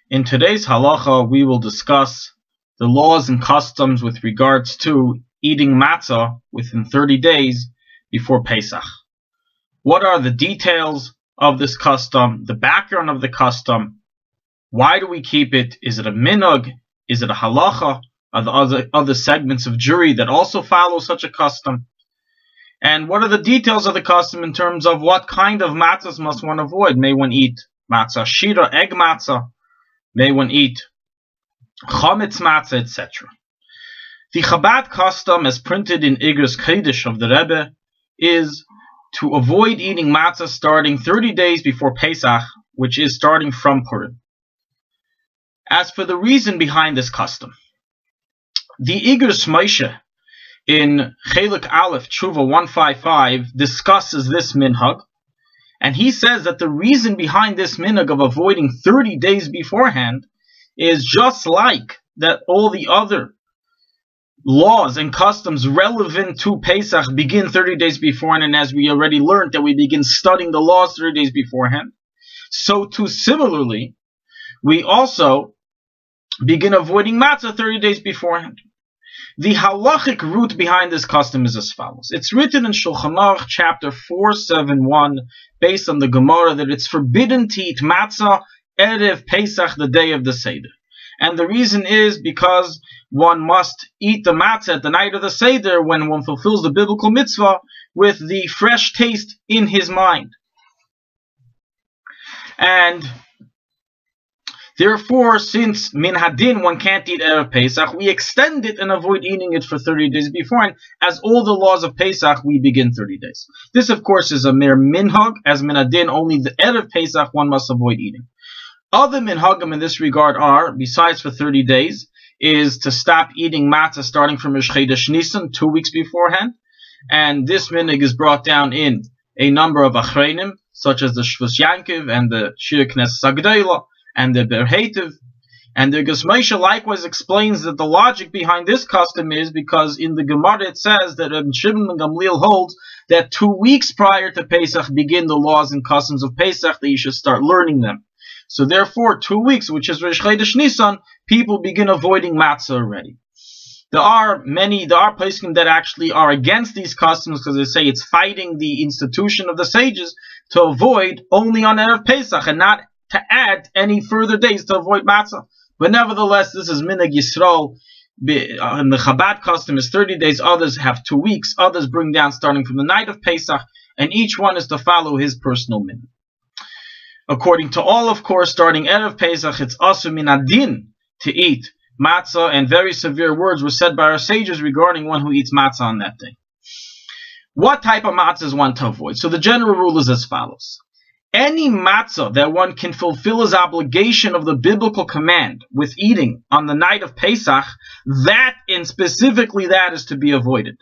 In today's halacha, we will discuss the laws and customs with regards to eating matzah within 30 days before Pesach. What are the details of this custom, the background of the custom? Why do we keep it? Is it a minhag? Is it a halacha? Are there other segments of Jewry that also follow such a custom? And what are the details of the custom in terms of what kind of matzahs must one avoid? May one eat matzah shira, egg matzah? May one eat chametz matzah, etc. The Chabad custom, as printed in Igros Kodesh of the Rebbe, is to avoid eating matzah starting 30 days before Pesach, which is starting from Purim. As for the reason behind this custom, the Igros Moshe in Chelik Aleph Tshuva 155 discusses this minhag, and he says that the reason behind this minhag of avoiding 30 days beforehand is just like that all the other laws and customs relevant to Pesach begin 30 days beforehand, and as we already learned that we begin studying the laws 30 days beforehand, so too similarly, we also begin avoiding matzah 30 days beforehand. The halachic root behind this custom is as follows. It's written in Shulchan Aruch chapter 471, based on the Gemara, that it's forbidden to eat matzah erev Pesach, the day of the Seder. And the reason is because one must eat the matzah at the night of the Seder when one fulfills the biblical mitzvah with the fresh taste in his mind. And therefore, since min hadin one can't eat erev Pesach, we extend it and avoid eating it for 30 days beforehand. As all the laws of Pesach, we begin 30 days. This, of course, is a mere minhag. As min hadin, only the erev Pesach one must avoid eating. Other minhagim in this regard are, besides for 30 days, is to stop eating matzah starting from Rosh Chodesh Nisan, 2 weeks beforehand. And this minhag is brought down in a number of achreinim, such as the Shvus Yankiv and the Shir Knesset Agdeilah and the Berhetiv. And the Igros Moshe likewise explains that the logic behind this custom is because in the Gemara it says that Reb Shimon ben Gamliel holds that 2 weeks prior to Pesach begin the laws and customs of Pesach, that you should start learning them. So therefore, 2 weeks, which is Rosh Chodesh Nisan, people begin avoiding matzah already. There are poskim that actually are against these customs because they say it's fighting the institution of the sages to avoid only on Erev Pesach and not to add any further days to avoid matzah. But nevertheless, this is minhag Yisrael. And the Chabad custom is 30 days. Others have 2 weeks. Others bring down starting from the night of Pesach, and each one is to follow his personal minhag. According to all, of course, starting Erev Pesach, it's asur min hadin to eat matzah, and very severe words were said by our sages regarding one who eats matzah on that day. What type of matzah is one to avoid? So the general rule is as follows. Any matzah that one can fulfill his obligation of the biblical command with eating on the night of Pesach, that and specifically that is to be avoided.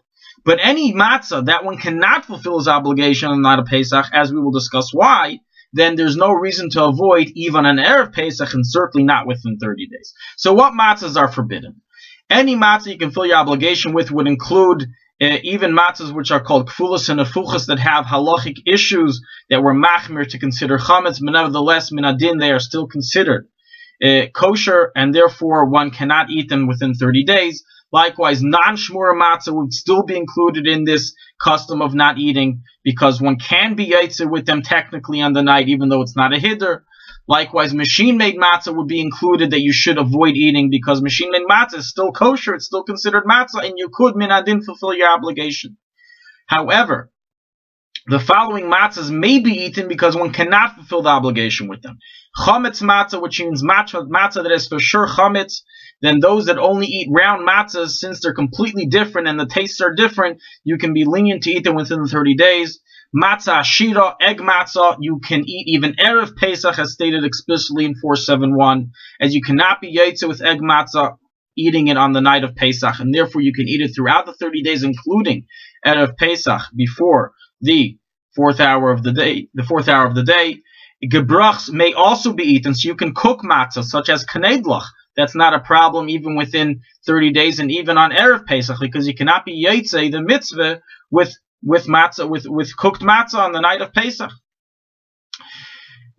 But any matzah that one cannot fulfill his obligation on the night of Pesach, as we will discuss why, then there's no reason to avoid even an Erev Pesach, and certainly not within 30 days. So what matzahs are forbidden? Any matzah you can fill your obligation with would include even matzahs which are called kfulas and nefuchas that have halachic issues that were machmir to consider chametz, but nevertheless, min hadin, they are still considered kosher, and therefore one cannot eat them within 30 days. Likewise, non-shmura matzah would still be included in this custom of not eating, because one can be yaitzer with them technically on the night, even though it's not a hiddur. Likewise, machine-made matzah would be included that you should avoid eating, because machine-made matzah is still kosher, it's still considered matzah, and you could min hadin fulfill your obligation. However, the following matzahs may be eaten because one cannot fulfill the obligation with them. Chametz matzah, which means matzah that is for sure chametz. Then those that only eat round matzahs, since they're completely different and the tastes are different, you can be lenient to eat them within the 30 days. Matzah shira, egg matzah, you can eat even Erev Pesach, as stated explicitly in 471, as you cannot be yaitzer with egg matzah, eating it on the night of Pesach, and therefore you can eat it throughout the 30 days, including Erev Pesach, before the fourth hour of the day. Gebrachs may also be eaten, so you can cook matzah, such as knedlach. That's not a problem even within 30 days, and even on Erev Pesach, because you cannot be yaitze the mitzvah with matzah, with cooked matzah on the night of Pesach.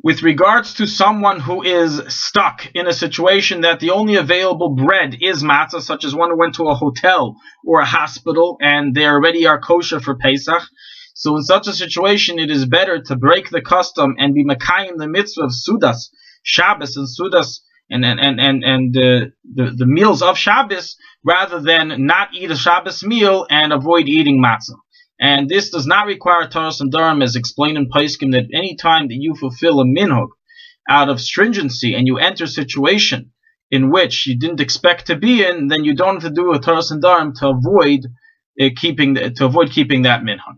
With regards to someone who is stuck in a situation that the only available bread is matzah, such as one who went to a hotel or a hospital and they already are kosher for Pesach, so in such a situation it is better to break the custom and be makayim the mitzvah of Sudas, Shabbos and Sudas, and the meals of Shabbos, rather than not eat a Shabbos meal and avoid eating matzah. And this does not require Taras and Darim, as explained in Paiskim, that any time that you fulfill a minhag out of stringency and you enter a situation in which you didn't expect to be in, then you don't have to do a Taras and Darim to avoid keeping that minhag.